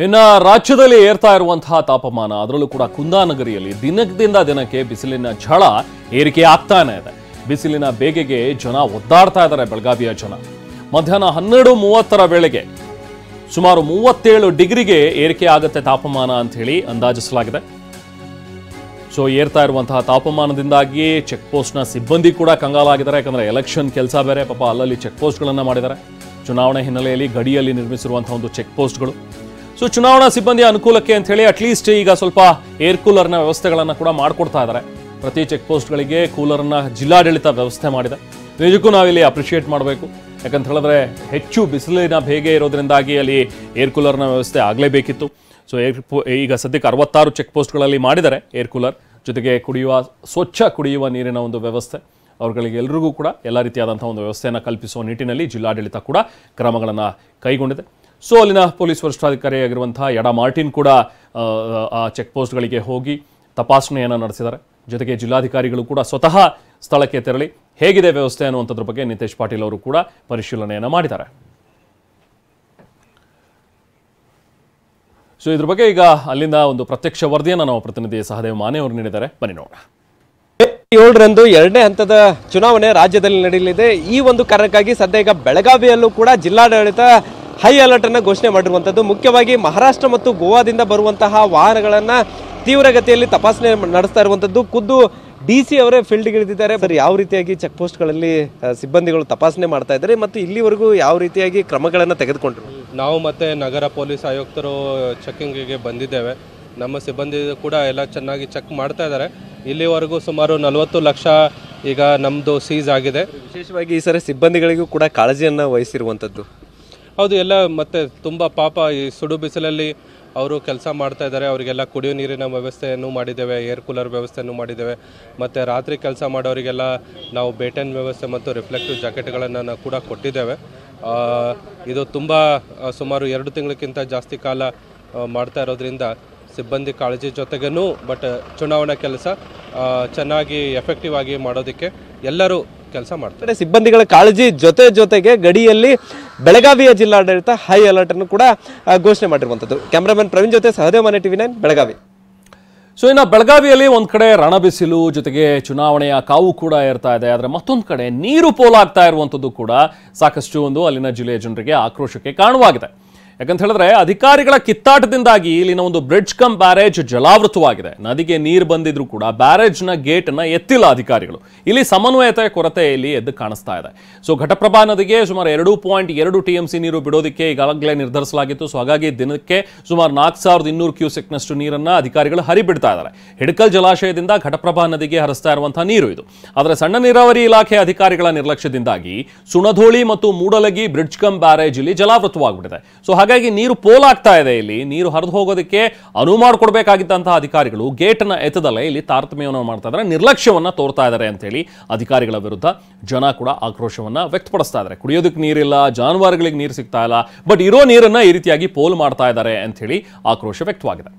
ಇನ್ನು ರಾಜ್ಯದಲ್ಲಿ ಏರ್ತಾ ಇರುವಂತಹ ತಾಪಮಾನ ಅದರಲ್ಲೂ ಕೂಡ ಕುಂದಾನಗರಿಯಲ್ಲಿ ದಿನದಿಂದ ದಿನಕ್ಕೆ ಬಿಸಿಲಿನ ಝಳ ಏರಿಕೆ ಆಗ್ತಾನೆ ಇದೆ. ಬಿಸಿಲಿನ ಬೇಗೆಗೆ ಜನ ಒದ್ದಾಡ್ತಾ ಇದ್ದಾರೆ. ಬೆಳಗಾವಿಯ ಜನ ಮಧ್ಯಾಹ್ನ 12:30 ವೇಳೆಗೆ ಸುಮಾರು 37 ಡಿಗ್ರಿಗೆ ಏರಿಕೆ ಆಗುತ್ತೆ ತಾಪಮಾನ ಅಂತ ಹೇಳಿ ಅಂದಾಜಿಸಲಾಗಿದೆ. ಸೊ ಏರ್ತಾ ಇರುವಂತಹ ತಾಪಮಾನದಿಂದಾಗಿ ಚೆಕ್ ಪೋಸ್ಟ್ನ ಸಿಬ್ಬಂದಿ ಕೂಡ ಕಂಗಾಲಾಗಿದ್ದಾರೆ. ಯಾಕಂದ್ರೆ ಎಲೆಕ್ಷನ್ ಕೆಲಸ ಬೇರೆ, ಪಾಪ ಅಲ್ಲಲ್ಲಿ ಚೆಕ್ ಪೋಸ್ಟ್ಗಳನ್ನ ಮಾಡಿದ್ದಾರೆ. ಚುನಾವಣೆ ಹಿನ್ನೆಲೆಯಲ್ಲಿ ಗಡಿಯಲ್ಲಿ ನಿರ್ಮಿಸಿರುವಂತಹ ಒಂದು ಚೆಕ್ ಪೋಸ್ಟ್ಗಳು. ಸೊ ಚುನಾವಣಾ ಸಿಬ್ಬಂದಿಯ ಅನುಕೂಲಕ್ಕೆ ಅಂತ ಹೇಳಿ ಅಟ್ಲೀಸ್ಟ್ ಈಗ ಸ್ವಲ್ಪ ಏರ್ ಕೂಲರ್ನ ವ್ಯವಸ್ಥೆಗಳನ್ನ ಕೂಡ ಮಾಡಿಕೊಡ್ತಾ ಇದ್ದಾರೆ. ಪ್ರತಿ ಚೆಕ್ ಪೋಸ್ಟ್ಗಳಿಗೆ ಕೂಲರ್ನ ಜಿಲ್ಲಾಡಳಿತ ವ್ಯವಸ್ಥೆ ಮಾಡಿದೆ. ನಿಜಕ್ಕೂ ನಾವಿಲ್ಲಿ ಅಪ್ರಿಷಿಯೇಟ್ ಮಾಡಬೇಕು. ಯಾಕಂತ ಹೇಳಿದ್ರೆ ಹೆಚ್ಚು ಬಿಸಿಲಿನ ಬೇಗೆ ಇರೋದ್ರಿಂದಾಗಿ ಅಲ್ಲಿ ಏರ್ ಕೂಲರ್ನ ವ್ಯವಸ್ಥೆ ಆಗಲೇಬೇಕಿತ್ತು. ಸೊ ಈಗ ಸದ್ಯಕ್ಕೆ 66 ಚೆಕ್ ಪೋಸ್ಟ್ಗಳಲ್ಲಿ ಮಾಡಿದ್ದಾರೆ ಏರ್ ಕೂಲರ್, ಜೊತೆಗೆ ಸ್ವಚ್ಛ ಕುಡಿಯುವ ನೀರಿನ ಒಂದು ವ್ಯವಸ್ಥೆ. ಅವರುಗಳಿಗೆ ಎಲ್ಲರಿಗೂ ಕೂಡ ಎಲ್ಲ ರೀತಿಯಾದಂಥ ಒಂದು ವ್ಯವಸ್ಥೆಯನ್ನು ಕಲ್ಪಿಸುವ ನಿಟ್ಟಿನಲ್ಲಿ ಜಿಲ್ಲಾಡಳಿತ ಕೂಡ ಕ್ರಮಗಳನ್ನು ಕೈಗೊಂಡಿದೆ. ಸೊ ಅಲ್ಲಿನ ಪೊಲೀಸ್ ವರಿಷ್ಠಾಧಿಕಾರಿಯಾಗಿರುವಂಥ ಯಡಾ ಮಾರ್ಟಿನ್ ಕೂಡ ಆ ಚೆಕ್ ಪೋಸ್ಟ್ಗಳಿಗೆ ಹೋಗಿ ತಪಾಸಣೆಯನ್ನು ನಡೆಸಿದ್ದಾರೆ. ಜೊತೆಗೆ ಜಿಲ್ಲಾಧಿಕಾರಿಗಳು ಕೂಡ ಸ್ವತಃ ಸ್ಥಳಕ್ಕೆ ತೆರಳಿ ಹೇಗಿದೆ ವ್ಯವಸ್ಥೆ ಅನ್ನುವಂಥದ್ರ ಬಗ್ಗೆ ನಿತೇಶ್ ಪಾಟೀಲ್ ಅವರು ಕೂಡ ಪರಿಶೀಲನೆಯನ್ನು ಮಾಡಿದ್ದಾರೆ. ಸೊ ಇದ್ರ ಬಗ್ಗೆ ಈಗ ಅಲ್ಲಿಂದ ಒಂದು ಪ್ರತ್ಯಕ್ಷ ವರದಿಯನ್ನು ನಾವು ಪ್ರತಿನಿಧಿ ಸಹದೇವ್ ಮಾನೆ ಅವರು ನೀಡಿದ್ದಾರೆ. ಬನ್ನಿ ನೋಡೋಣ. 7ರಂದು 2ನೇ ಹಂತದ ಚುನಾವಣೆ ರಾಜ್ಯದಲ್ಲಿ ನಡೆಯಲಿದೆ. ಈ ಒಂದು ಕಾರಣಕ್ಕಾಗಿ ಸದ್ಯ ಈಗ ಬೆಳಗಾವಿಯಲ್ಲೂ ಕೂಡ ಜಿಲ್ಲಾಡಳಿತ ಹೈ ಅಲರ್ಟ್ ಅನ್ನು ಘೋಷಣೆ ಮಾಡಿರುವಂಥದ್ದು. ಮುಖ್ಯವಾಗಿ ಮಹಾರಾಷ್ಟ್ರ ಮತ್ತು ಗೋವಾದಿಂದ ಬರುವಂತಹ ವಾಹನಗಳನ್ನು ತೀವ್ರಗತಿಯಲ್ಲಿ ತಪಾಸಣೆ ನಡೆಸ್ತಾ ಇರುವಂಥದ್ದು. ಖುದ್ದು DC ಅವರೇ ಫೀಲ್ಡ್ಗಿಳಿದಿದ್ದಾರೆ. ಸರ್, ಯಾವ ರೀತಿಯಾಗಿ ಚೆಕ್ ಪೋಸ್ಟ್ಗಳಲ್ಲಿ ಸಿಬ್ಬಂದಿಗಳು ತಪಾಸಣೆ ಮಾಡ್ತಾ ಇದ್ದಾರೆ ಮತ್ತು ಇಲ್ಲಿವರೆಗೂ ಯಾವ ರೀತಿಯಾಗಿ ಕ್ರಮಗಳನ್ನು ತೆಗೆದುಕೊಂಡ್ರು? ನಾವು ಮತ್ತು ನಗರ ಪೊಲೀಸ್ ಆಯುಕ್ತರು ಚೆಕ್ಕಿಂಗಿಗೆ ಬಂದಿದ್ದೇವೆ. ನಮ್ಮ ಸಿಬ್ಬಂದಿ ಕೂಡ ಎಲ್ಲ ಚೆನ್ನಾಗಿ ಚೆಕ್ ಮಾಡ್ತಾ ಇದ್ದಾರೆ. ಇಲ್ಲಿವರೆಗೂ ಸುಮಾರು 40 ಲಕ್ಷ ಈಗ ನಮ್ಮದು ಸೀಸ್ ಆಗಿದೆ. ವಿಶೇಷವಾಗಿ ಈ ಸರಿ ಸಿಬ್ಬಂದಿಗಳಿಗೂ ಕೂಡ ಕಾಳಜಿಯನ್ನು ವಹಿಸಿರುವಂಥದ್ದು. ಹೌದು, ಎಲ್ಲ ಮತ್ತು ತುಂಬ ಪಾಪ ಈ ಸುಡು ಬಿಸಿಲಲ್ಲಿ ಅವರು ಕೆಲಸ ಮಾಡ್ತಾ ಇದ್ದಾರೆ. ಅವರಿಗೆಲ್ಲ ಕುಡಿಯೋ ನೀರಿನ ವ್ಯವಸ್ಥೆಯನ್ನು ಮಾಡಿದ್ದೇವೆ, ಏರ್ ಕೂಲರ್ ವ್ಯವಸ್ಥೆಯನ್ನು ಮಾಡಿದ್ದೇವೆ. ಮತ್ತು ರಾತ್ರಿ ಕೆಲಸ ಮಾಡೋರಿಗೆಲ್ಲ ನಾವು ಬೇಟನ್ ವ್ಯವಸ್ಥೆ ಮತ್ತು ರಿಫ್ಲೆಕ್ಟಿವ್ ಜಾಕೆಟ್ಗಳನ್ನು ನಾವು ಕೂಡ ಕೊಟ್ಟಿದ್ದೇವೆ. ಇದು ತುಂಬ ಸುಮಾರು 2 ತಿಂಗಳಕ್ಕಿಂತ ಜಾಸ್ತಿ ಕಾಲ ಮಾಡ್ತಾ ಇರೋದ್ರಿಂದ ಸಿಬ್ಬಂದಿ ಕಾಳಜಿ ಜೊತೆಗೇನು ಬಟ್ ಚುನಾವಣಾ ಕೆಲಸ ಚೆನ್ನಾಗಿ ಎಫೆಕ್ಟಿವ್ ಆಗಿ ಮಾಡೋದಕ್ಕೆ ಎಲ್ಲರೂ ಕೆಲಸ ಮಾಡ್ತಾರೆ. ಸಿಬ್ಬಂದಿಗಳ ಕಾಳಜಿ ಜೊತೆಗೆ ಗಡಿಯಲ್ಲಿ ಬೆಳಗಾವಿಯ ಜಿಲ್ಲಾಡಳಿತ ಹೈ ಅಲರ್ಟ್ ಅನ್ನು ಕೂಡ ಘೋಷಣೆ ಮಾಡಿರುವಂಥದ್ದು. ಕ್ಯಾಮರಾಮನ್ ಪ್ರವೀಣ್ ಜೊತೆ ಸಹದೇವ್ ಮಾನೆ, TV9 ಬೆಳಗಾವಿ. ಸೊ ಇನ್ನು ಬೆಳಗಾವಿಯಲ್ಲಿ ಒಂದ್ ಕಡೆ ರಣಬಿಸಿಲು ಜೊತೆಗೆ ಚುನಾವಣೆಯ ಕಾವು ಕೂಡ ಇರ್ತಾ ಇದೆ. ಆದರೆ ಮತ್ತೊಂದು ಕಡೆ ನೀರು ಪೋಲಾಗ್ತಾ ಇರುವಂಥದ್ದು ಕೂಡ ಸಾಕಷ್ಟು ಒಂದು ಅಲ್ಲಿನ ಜಿಲ್ಲೆಯ ಜನರಿಗೆ ಆಕ್ರೋಶಕ್ಕೆ ಕಾರಣವಾಗಿದೆ. ಯಾಕಂತ ಹೇಳಿದ್ರೆ ಅಧಿಕಾರಿಗಳ ಕಿತ್ತಾಟದಿಂದಾಗಿ ಇಲ್ಲಿನ ಒಂದು ಬ್ರಿಡ್ಜ್ ಕಮ್ ಬ್ಯಾರೇಜ್ ಜಲಾವೃತವಾಗಿದೆ. ನದಿಗೆ ನೀರು ಬಂದಿದ್ರು ಕೂಡ ಬ್ಯಾರೇಜ್ನ ಗೇಟ್ ಅನ್ನ ಎತ್ತಿಲ್ಲ ಅಧಿಕಾರಿಗಳು. ಇಲ್ಲಿ ಸಮನ್ವಯತೆ ಕೊರತೆ ಇಲ್ಲಿ ಎದ್ದು ಕಾಣಿಸ್ತಾ ಇದೆ. ಸೊ ಘಟಪ್ರಭಾ ನದಿಗೆ ಸುಮಾರು 2.2 TMC ನೀರು ಬಿಡೋದಕ್ಕೆ ಈಗಾಗಲೇ ನಿರ್ಧರಿಸಲಾಗಿತ್ತು. ಸೊ ಹಾಗಾಗಿ ದಿನಕ್ಕೆ ಸುಮಾರು 4200 ಕ್ಯೂಸೆಕ್ನಷ್ಟು ನೀರನ್ನ ಅಧಿಕಾರಿಗಳು ಹರಿಬಿಡ್ತಾ ಇದ್ದಾರೆ. ಹಿಡಕಲ್ ಜಲಾಶಯದಿಂದ ಘಟಪ್ರಭಾ ನದಿಗೆ ಹರಿಸ್ತಾ ಇರುವಂತಹ ನೀರು ಇದು. ಆದರೆ ಸಣ್ಣ ನೀರಾವರಿ ಇಲಾಖೆ ಅಧಿಕಾರಿಗಳ ನಿರ್ಲಕ್ಷ್ಯದಿಂದಾಗಿ ಸುಣಧೋಳಿ ಮತ್ತು ಮೂಡಲಗಿ ಬ್ರಿಡ್ಜ್ ಕಮ್ ಬ್ಯಾರೇಜ್ ಇಲ್ಲಿ ಜಲಾವೃತವಾಗ್ಬಿಟ್ಟಿದೆ. ಸೊ ಹಾಗಾಗಿ ನೀರು ಪೋಲಾಗ್ತಾ ಇದೆ. ಇಲ್ಲಿ ನೀರು ಹರಿದು ಹೋಗೋದಕ್ಕೆ ಅನುವು ಮಾಡಿಕೊಡ್ಬೇಕಾಗಿದ್ದಂತಹ ಅಧಿಕಾರಿಗಳು ಗೇಟ್ ಅನ್ನ ಎತ್ತದಲ್ಲೇ ಇಲ್ಲಿ ತಾರತಮ್ಯವನ್ನು ಮಾಡ್ತಾ ಇದ್ದಾರೆ, ನಿರ್ಲಕ್ಷ್ಯವನ್ನ ತೋರ್ತಾ ಇದ್ದಾರೆ ಅಂತ ಹೇಳಿ ಅಧಿಕಾರಿಗಳ ವಿರುದ್ಧ ಜನ ಕೂಡ ಆಕ್ರೋಶವನ್ನ ವ್ಯಕ್ತಪಡಿಸ್ತಾ ಇದ್ದಾರೆ. ಕುಡಿಯೋದಕ್ಕೆ ನೀರಿಲ್ಲ, ಜಾನುವಾರುಗಳಿಗೆ ನೀರು ಸಿಗ್ತಾ ಇಲ್ಲ, ಬಟ್ ಇರೋ ನೀರನ್ನ ಈ ರೀತಿಯಾಗಿ ಪೋಲ್ ಮಾಡ್ತಾ ಇದ್ದಾರೆ ಅಂತ ಹೇಳಿ ಆಕ್ರೋಶ ವ್ಯಕ್ತವಾಗಿದೆ.